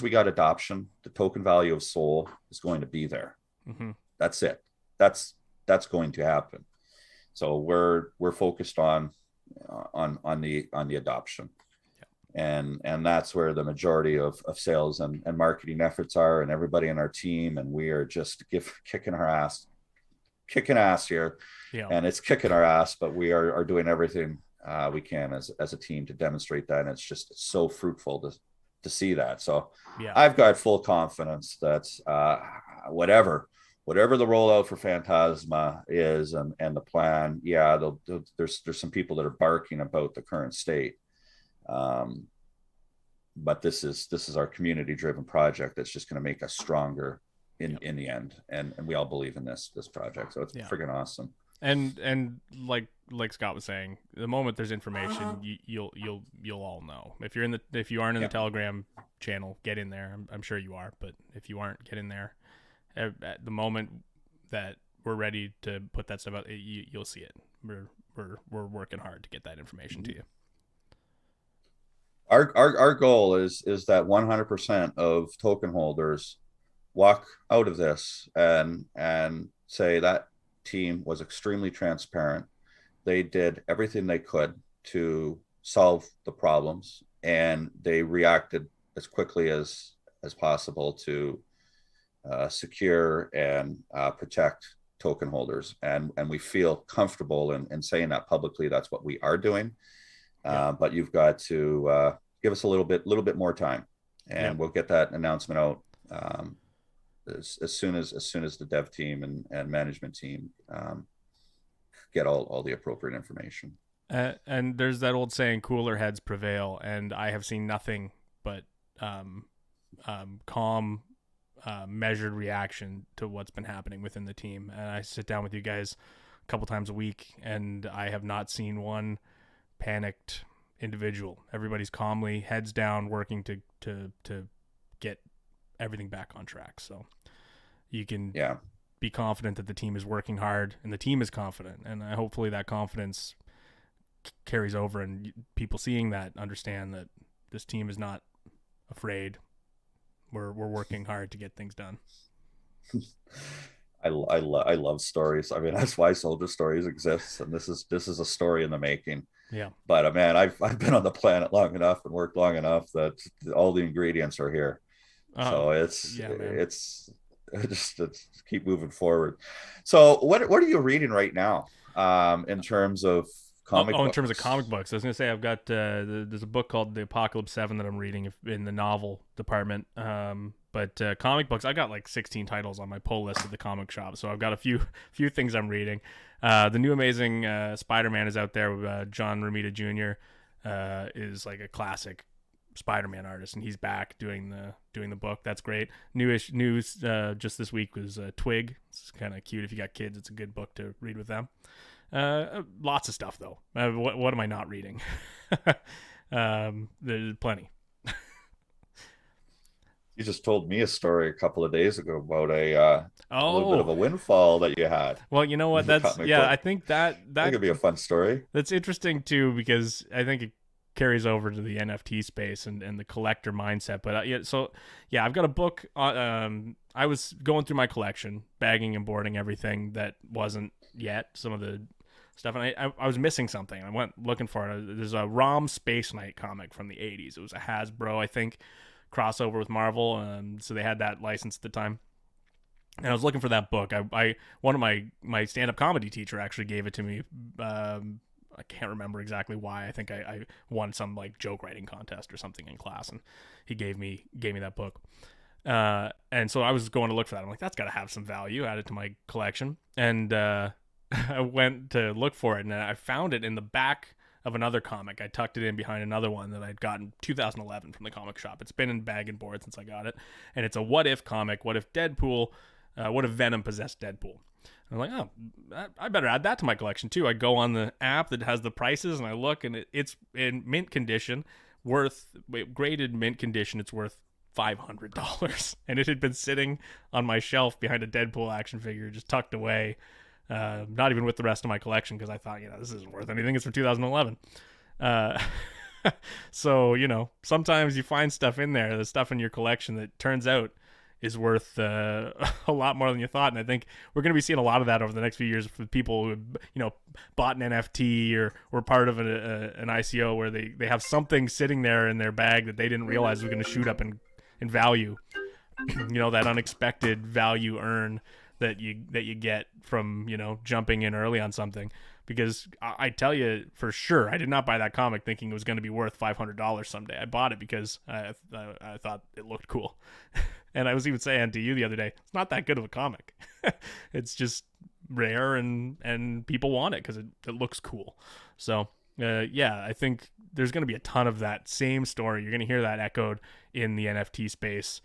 we got adoption, the token value of Soul is going to be there. Mm-hmm. That's it. That's that's going to happen. So we're focused on the adoption, and that's where the majority of sales and marketing efforts are, and everybody in our team, and we are just kicking ass here, Yeah. and it's kicking our ass, but we are doing everything we can as a team to demonstrate that, and it's so fruitful to see that. So Yeah. I've got full confidence that whatever the rollout for Phantasma is, and the plan, yeah, there's some people that are barking about the current state, but this is our community driven project that's just going to make us stronger in the end, and we all believe in this project, so it's friggin' awesome. And like Scott was saying, the moment there's information, you'll all know. If you aren't in the Telegram channel, get in there. I'm sure you are, but if you aren't, get in there. At the moment that we're ready to put that stuff out, you'll see it. We're working hard to get that information to you. Our goal is that 100% of token holders walk out of this and say that team was extremely transparent. They did everything they could to solve the problems, and they reacted as quickly as possible to secure and protect token holders, and we feel comfortable in saying that publicly. That's what we are doing. But you've got to give us a little bit more time, and we'll get that announcement out as soon as the dev team and management team get all the appropriate information. And there's that old saying, cooler heads prevail, and I have seen nothing but calm, measured reaction to what's been happening within the team. And I sit down with you guys a couple times a week, and I have not seen one panicked individual. Everybody's calmly, heads down, working to get everything back on track. So you can be confident that the team is working hard, and the team is confident, and hopefully that confidence carries over, and people seeing that understand that this team is not afraid. We're working hard to get things done. I love stories. I mean, that's why SOULdier Stories exists, and this is a story in the making. Yeah. But man, I've been on the planet long enough and worked long enough that all the ingredients are here. So it's keep moving forward. So what are you reading right now, in terms of comic books? In terms of comic books, I was gonna say I've got there's a book called The Apocalypse 7 that I'm reading in the novel department. But comic books, I got like 16 titles on my pull list at the comic shop, so I've got a few things I'm reading. The new Amazing Spider-Man is out there. John Romita Jr. Is like a classic Spider-Man artist, and he's back doing the book. That's great. News just this week was Twig. It's kind of cute if you got kids. It's a good book to read with them. Lots of stuff though. What am I not reading? There's plenty. You just told me a story a couple of days ago about a little bit of a windfall that you had. Well, you know what? That's I think that could be a fun story. That's interesting too, because I think it carries over to the NFT space and the collector mindset. But I've got a book. I was going through my collection, bagging and boarding everything that wasn't yet, some of the stuff, and I was missing something. I went looking for it. There's a ROM Space Knight comic from the 80s. It was a Hasbro, I think, crossover with Marvel, so they had that license at the time. And I was looking for that book. One of my stand-up comedy teacher actually gave it to me. I can't remember exactly why. I think I won some like joke writing contest or something in class, and he gave me that book. And so I was going to look for that. I'm like, that's got to have some value. Add it to my collection. And I went to look for it, and I found it in the back of another comic. I tucked it in behind another one that I'd gotten 2011 from the comic shop. It's been in bag and board since I got it, and it's a what if comic. What if Venom possessed Deadpool? And I'm like, oh, I better add that to my collection too. I go on the app that has the prices, and I look, and it's in mint condition, graded mint condition. It's worth $500, and it had been sitting on my shelf behind a Deadpool action figure, just tucked away. Not even with the rest of my collection, because I thought, this isn't worth anything. It's from 2011. So, sometimes you find stuff in there, the stuff in your collection that turns out is worth a lot more than you thought. And I think we're going to be seeing a lot of that over the next few years for people who, bought an NFT or were part of an ICO where they have something sitting there in their bag that they didn't realize was going to shoot up in value. That unexpected value earn that you get from, jumping in early on something. Because I tell you for sure, I did not buy that comic thinking it was going to be worth $500 someday. I bought it because I thought it looked cool. And I was even saying to you the other day, it's not that good of a comic. It's just rare and people want it because it looks cool. So, I think there's going to be a ton of that same story. You're going to hear that echoed in the NFT space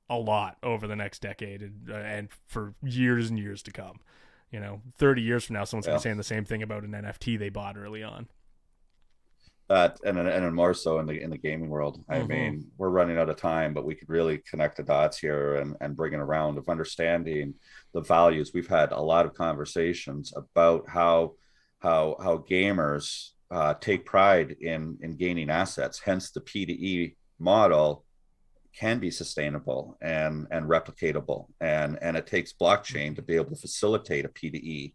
a lot over the next decade and for years and years to come. 30 years from now, someone's going to be saying the same thing about an NFT they bought early on. That and more so in the gaming world. I mean, we're running out of time, but we could really connect the dots here and bring it around of understanding the values. We've had a lot of conversations about how gamers take pride in gaining assets. Hence, the P2E model can be sustainable and replicatable, and it takes blockchain to be able to facilitate a P2E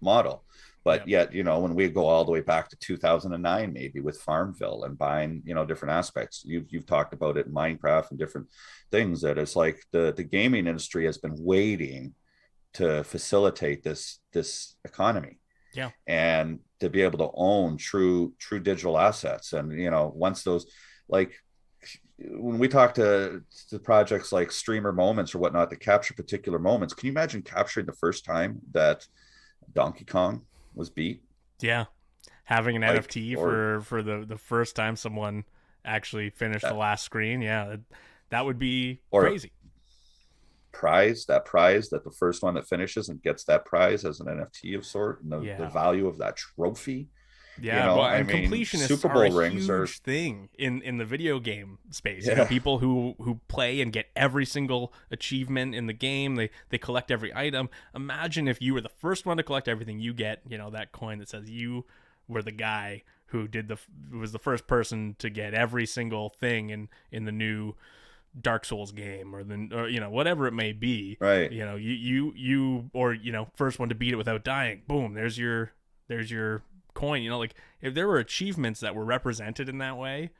model. But yet, when we go all the way back to 2009, maybe with Farmville and buying, different aspects, you've talked about it in Minecraft and different things, that it's like the gaming industry has been waiting to facilitate this economy. Yeah. And to be able to own true digital assets. And, once those, like, when we talk to projects like Streamer Moments or whatnot that capture particular moments, can you imagine capturing the first time that Donkey Kong was beat? Yeah. Having an NFT for the first time someone actually finished the last screen. Yeah. That would be crazy. That prize that the first one that finishes and gets that prize as an NFT of sort, and the value of that trophy. Yeah, completionists Super Bowl are a huge thing in the video game space. Yeah. People who play and get every single achievement in the game. They collect every item. Imagine if you were the first one to collect everything. You get that coin that says you were the guy who was the first person to get every single thing in the new Dark Souls game or whatever it may be. Right. First one to beat it without dying. Boom. There's your coin. If there were achievements that were represented in that way,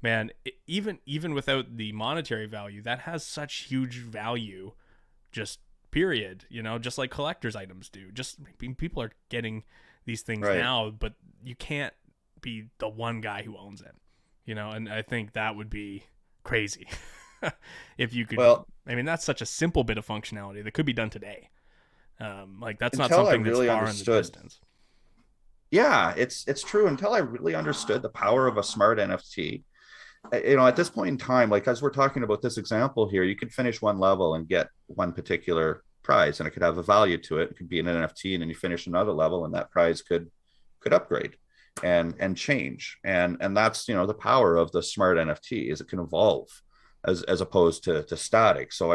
man, even without the monetary value, that has such huge value, just period. Just like collector's items do. Just people are getting these things now, but you can't be the one guy who owns it. And I think that would be crazy. If you could, that's such a simple bit of functionality that could be done today. That's not something that's far in the distance. Yeah, it's true. Until I really understood the power of a smart NFT, at this point in time, like as we're talking about this example here, you could finish one level and get one particular prize, and it could have a value to it. It could be an NFT, and then you finish another level, and that prize could upgrade and change. And that's the power of the smart NFT is it can evolve as opposed to static. So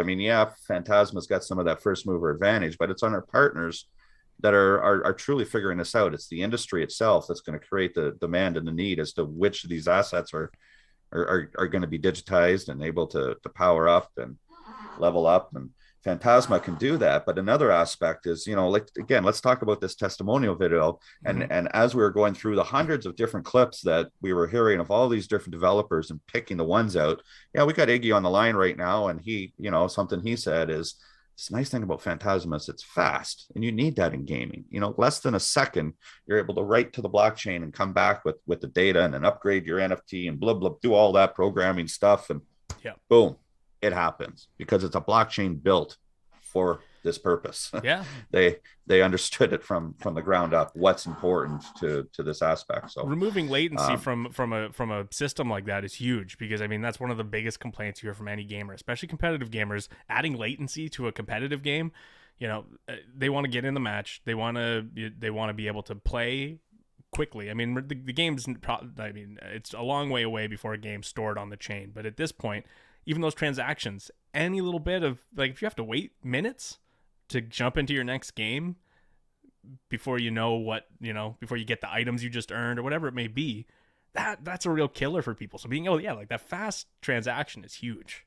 Phantasma's got some of that first mover advantage, but it's on our partners that are truly figuring this out. It's the industry itself that's going to create the demand and the need as to which of these assets are going to be digitized and able to power up and level up. And Phantasma can do that. But another aspect is, let's talk about this testimonial video. And as we were going through the hundreds of different clips that we were hearing of all these different developers and picking the ones out. Yeah, we got Iggy on the line right now. And he, something he said is, it's the nice thing about Phantasma is it's fast, and you need that in gaming. Less than a second, you're able to write to the blockchain and come back with the data and then upgrade your NFT and blah, blah, do all that programming stuff. And boom, it happens because it's a blockchain built for this purpose. Yeah. They understood it from the ground up, what's important to this aspect. So removing latency from a system like that is huge, because that's one of the biggest complaints you hear from any gamer, especially competitive gamers. Adding latency to a competitive game, they want to get in the match, they want to be able to play quickly. The game's it's a long way away before a game's stored on the chain, but at this point, even those transactions, any little bit of, if you have to wait minutes to jump into your next game before before you get the items you just earned or whatever it may be, that's a real killer for people. So being that fast transaction is huge.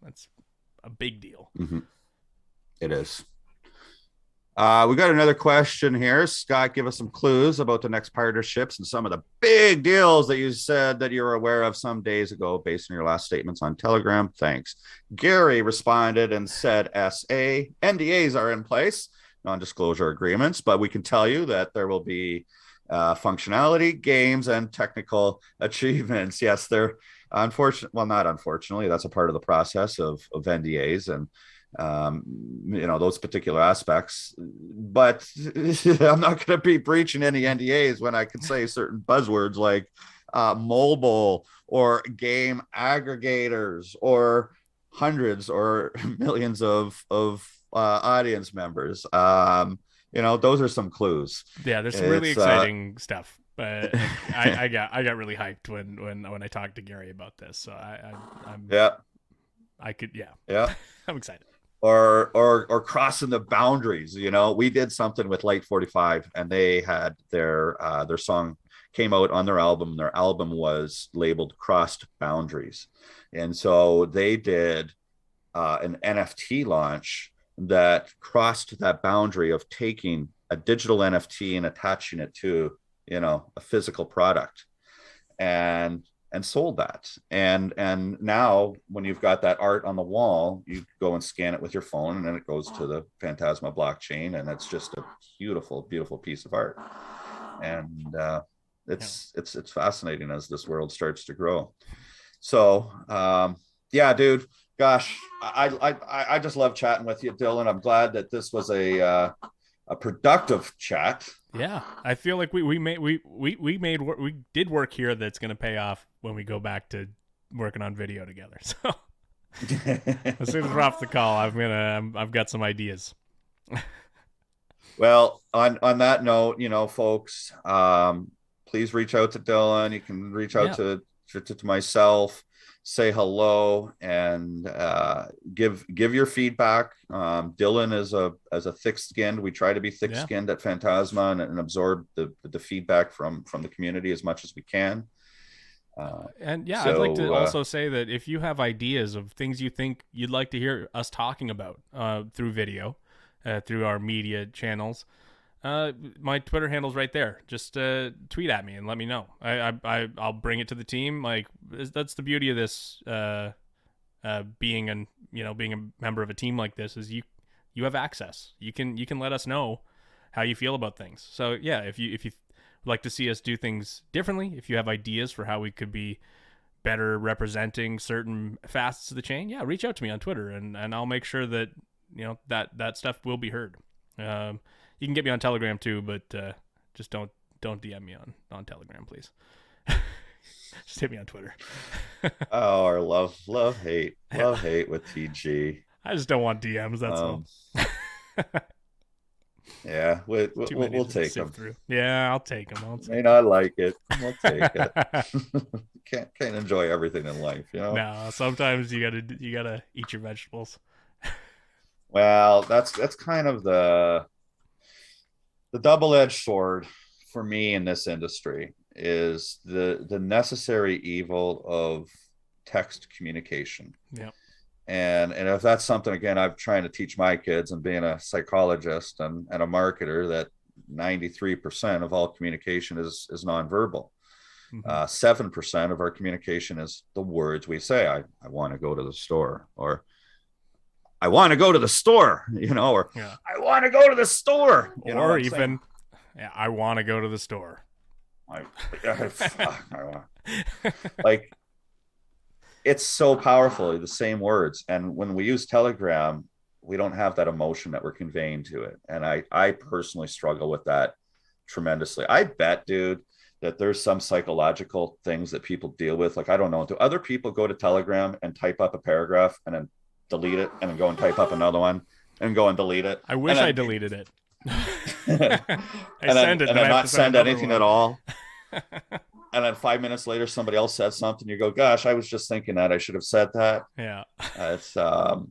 That's a big deal. Mm-hmm. It is. We got another question here. Scott, give us some clues about the next partnerships and some of the big deals that you said that you were aware of some days ago based on your last statements on Telegram. Thanks. Gary responded and said NDAs are in place, non-disclosure agreements, but we can tell you that there will be functionality, games, and technical achievements. Yes, they're unfortunate. Well, not unfortunately, that's a part of the process of NDAs and those particular aspects, but I'm not going to be breaching any NDAs when I can say certain buzzwords like mobile or game aggregators or hundreds or millions of audience members. Those are some clues. Yeah, there's some really exciting stuff. I got really hyped when I talked to Gary about this. So I'm I'm excited. Or crossing the boundaries. We did something with Light 45, and they had their song came out on their album. Their album was labeled Crossed Boundaries, and so they did an NFT launch that crossed that boundary of taking a digital NFT and attaching it to a physical product, and sold that. And now when you've got that art on the wall, you go and scan it with your phone, and then it goes to the Phantasma blockchain, and it's just a beautiful, beautiful piece of art. And it's fascinating as this world starts to grow. So dude, gosh, I just love chatting with you, Dylan. I'm glad that this was a productive chat. Yeah, I feel like we did work here that's going to pay off when we go back to working on video together. So as soon as we're off the call, I've got some ideas. Well, on that note, folks, please reach out to Dylan. You can reach out to myself. Say hello and give your feedback. Dylan is a thick-skinned. We try to be thick-skinned at Phantasma and absorb the feedback from the community as much as we can. I'd like to also say that if you have ideas of things you think you'd like to hear us talking about through video, through our media channels, my Twitter handle's right there. Just tweet at me and let me know. I'll bring it to the team. Like, that's the beauty of this being a member of a team like this, is you have access. You can let us know how you feel about things. So yeah, if you like to see us do things differently, if you have ideas for how we could be better representing certain facets of the chain, reach out to me on Twitter, and I'll make sure that that stuff will be heard. You can get me on Telegram too, but just don't DM me on Telegram, please. Just hit me on Twitter. Oh, our love hate with TG. I just don't want DMs. That's all. Yeah, we'll take them. Through. Yeah, I'll take them. May not like it. We'll take it. Can't enjoy everything in life, No, sometimes you gotta eat your vegetables. Well, that's kind of the double-edged sword for me in this industry, is the necessary evil of text communication. Yeah. And if that's something, again, I'm trying to teach my kids, and being a psychologist and a marketer, that 93% of all communication is nonverbal. 7% of our communication is the words we say. I want to go to the store, or I want to go to the store, or I want to go to the store, or even, I want to go to the store. Like, it's so powerful, the same words. And when we use Telegram, we don't have that emotion that we're conveying to it. And I personally struggle with that tremendously. I bet, dude, that there's some psychological things that people deal with. Like, I don't know, do other people go to Telegram and type up a paragraph and then delete it, and then go and type up another one and go and delete it? I wish I deleted it. and not send anything at all. And then 5 minutes later, somebody else said something. You go, gosh, I was just thinking that. I should have said that. Yeah. It's a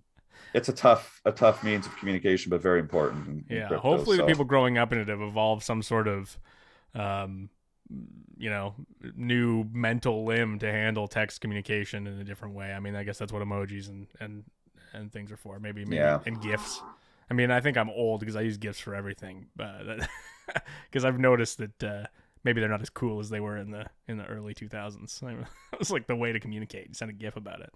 tough means of communication, but very important. In crypto, hopefully the people growing up in it have evolved some sort of, new mental limb to handle text communication in a different way. I mean, I guess that's what emojis and and things are for. Maybe Yeah. and GIFs. I mean, I think I'm old because I use GIFs for everything, because I've noticed that maybe they're not as cool as they were in the early 2000s. It was like the way to communicate. Send a GIF about it,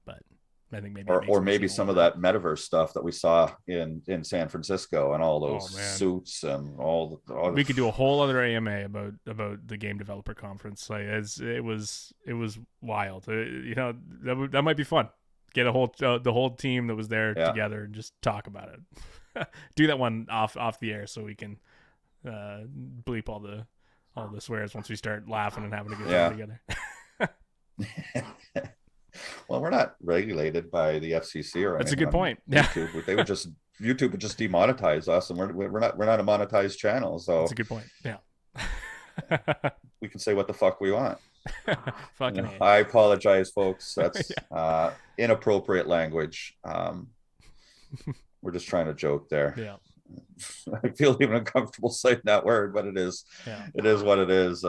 but I think maybe it makes Or me maybe seem some of older. that metaverse stuff that we saw in San Francisco and all Oh those man, suits and all we could do a whole other AMA about the game developer conference. Like it was wild. That might be fun. Get a whole the whole team that was there yeah. together and just talk about it. Do that one off the air so we can bleep all the swears once we start laughing and having a good time Yeah. together. Well, we're not regulated by the FCC or That's a anything good on point. Yeah, YouTube. They would just YouTube would just demonetize us, and we're not a monetized channel, that's a so good point. Yeah. we can say what the fuck we want. Fucking A. I apologize, folks. That's Yeah. inappropriate language. We're just trying to joke there. Yeah. I feel even uncomfortable saying that word, but Yeah. it is what it is.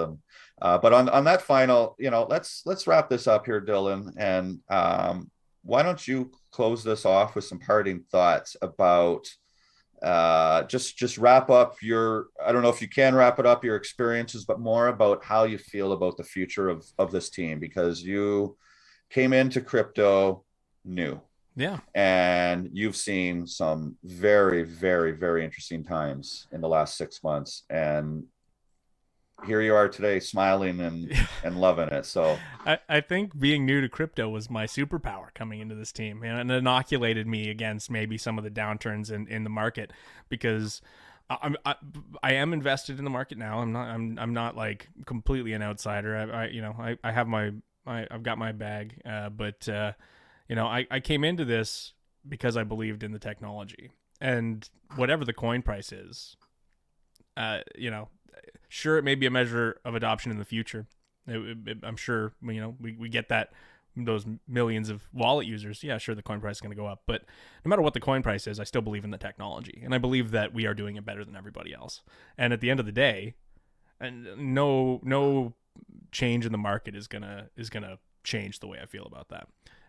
But on that final, let's wrap this up here, Dylan. And why don't you close this off with some parting thoughts about just wrap up your, I don't know if you can wrap it up, your experiences, but more about how you feel about the future of this team, because you came into crypto new Yeah. and you've seen some very, very, very interesting times in the last 6 months. And here you are today smiling and loving it. So I think being new to crypto was my superpower coming into this team, and it inoculated me against maybe some of the downturns in the market, because I am invested in the market now. I'm not like completely an outsider. I have I've got my bag, but I came into this because I believed in the technology, and whatever the coin price is, sure, it may be a measure of adoption in the future. I'm sure we get that, those millions of wallet users. Yeah, sure, the coin price is going to go up, but no matter what the coin price is, I still believe in the technology, and I believe that we are doing it better than everybody else. And at the end of the day, and no change in the market is gonna change the way I feel about that.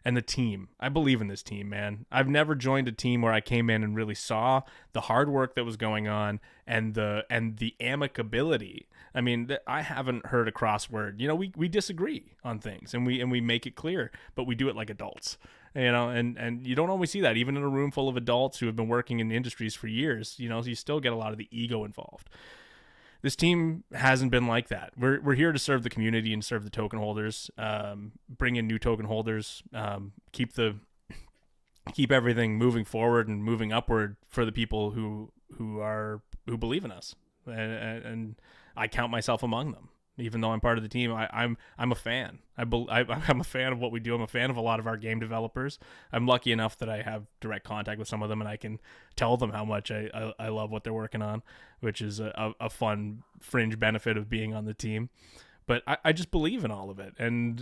And the team, I believe in this team, man. I've never joined a team where I came in and really saw the hard work that was going on and the amicability. I mean, I haven't heard a crossword. We disagree on things, and we make it clear, but we do it like adults. And you don't always see that, even in a room full of adults who have been working in industries for years. You still get a lot of the ego involved. This team hasn't been like that. We're here to serve the community and serve the token holders, bring in new token holders, keep everything moving forward and moving upward for the people who believe in us, and I count myself among them. Even though I'm part of the team, I'm a fan. I'm a fan of what we do. I'm a fan of a lot of our game developers. I'm lucky enough that I have direct contact with some of them, and I can tell them how much I love what they're working on, which is a fun fringe benefit of being on the team. But I just believe in all of it, and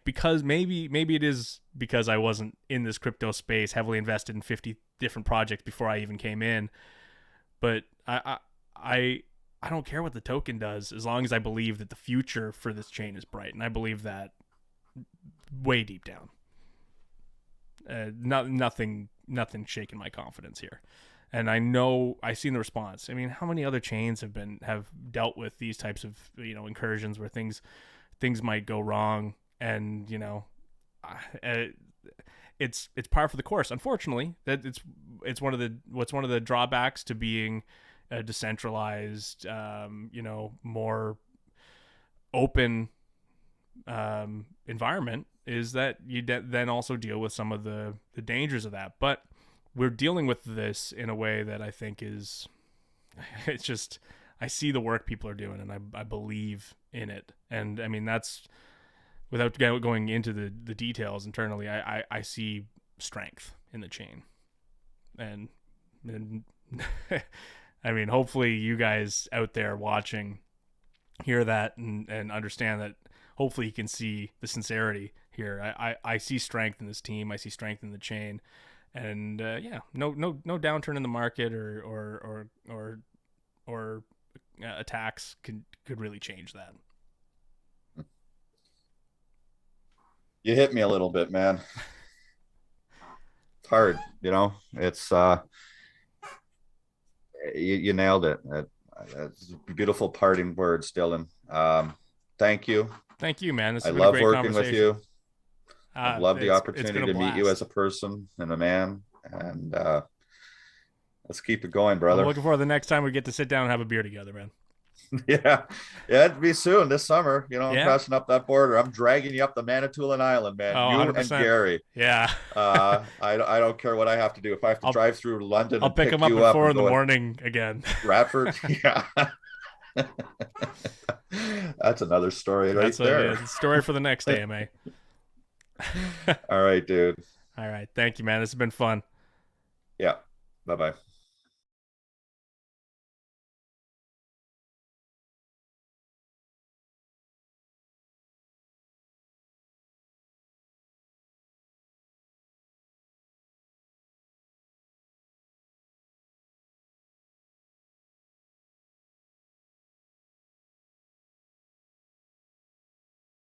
because maybe it is because I wasn't in this crypto space heavily invested in 50 different projects before I even came in, but I don't care what the token does as long as I believe that the future for this chain is bright, and I believe that way deep down. Nothing shaking my confidence here, and I've seen the response. I mean, how many other chains have dealt with these types of incursions where things might go wrong, and it's par for the course. Unfortunately, that it's one of the drawbacks to being a decentralized, more open environment, is that you then also deal with some of the dangers of that. But we're dealing with this in a way that I think is, it's just, I see the work people are doing, and I believe in it. And I mean, that's without going into the details internally. I see strength in the chain, and I mean, hopefully you guys out there watching hear that and understand that. Hopefully you can see the sincerity here. I see strength in this team. I see strength in the chain, and no downturn in the market or attacks could really change that. you hit me a little bit, man. hard. You know, it's you nailed it. That's beautiful parting words, Dylan. Thank you. Thank you, man. This I has been a love great working with conversation. you. I've loved the It's been opportunity a to meet you as blast. a person and a man. And let's keep it going, I'm brother. looking forward to the next time we get to sit down and have a beer together, man. Yeah, yeah, it'd be soon this summer. You know, I'm Yeah. crossing up that border. I'm dragging you up the Manitoulin Island, man. Oh, You and 100%. Gary. Yeah. I don't care what I have to do. If I have to I'll drive through London I'll and pick pick him up you at up four and in the go to morning again. Radford, yeah, that's another story right That's a there. story for the next AMA. All right, dude. All right. Thank you, man. This has been fun. Yeah. Bye bye.